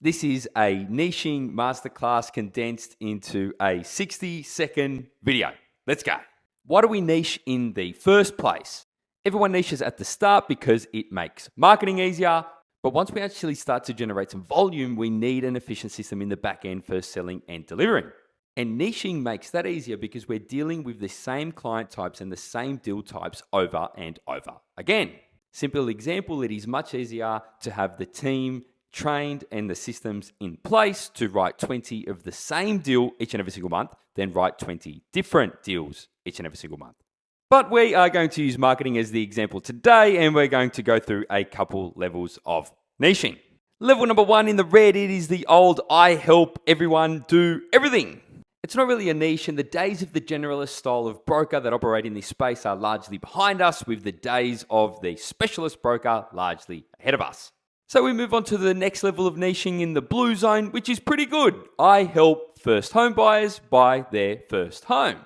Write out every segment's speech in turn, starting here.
This is a niching masterclass condensed into a 60-second video. Let's go. Why do we niche in the first place? Everyone niches at the start because it makes marketing easier. But once we actually start to generate some volume, we need an efficient system in the back end for selling and delivering. And niching makes that easier because we're dealing with the same client types and the same deal types over and over again. Simple example, it is much easier to have the team trained and the systems in place to write 20 of the same deal each and every single month than write 20 different deals each and every single month. But we are going to use marketing as the example today, and we're going to go through a couple levels of niching. Level number 1 in the red, it is the old I help everyone do everything. It's not really a niche, and the days of the generalist style of broker that operate in this space are largely behind us, with the days of the specialist broker largely ahead of us. So we move on to the next level of niching in the blue zone, which is pretty good. I help first home buyers buy their first home.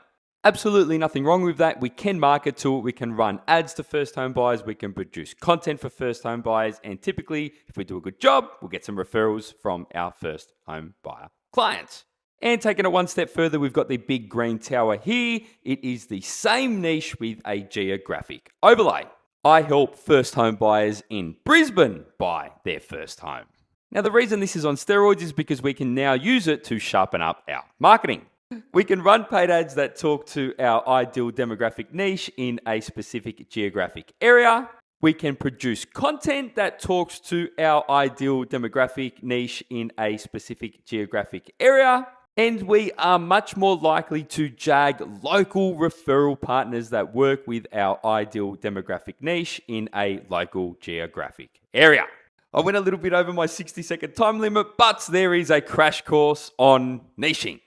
Absolutely nothing wrong with that. We can market to it. We can run ads to first home buyers. We can produce content for first home buyers. And typically, if we do a good job, we'll get some referrals from our first home buyer clients. And taking it one step further, we've got the big green tower here. It is the same niche with a geographic overlay. I help first home buyers in Brisbane buy their first home. Now, the reason this is on steroids is because we can now use it to sharpen up our marketing. We can run paid ads that talk to our ideal demographic niche in a specific geographic area. We can produce content that talks to our ideal demographic niche in a specific geographic area. And we are much more likely to jag local referral partners that work with our ideal demographic niche in a local geographic area. I went a little bit over my 60-second time limit, but there is a crash course on niching.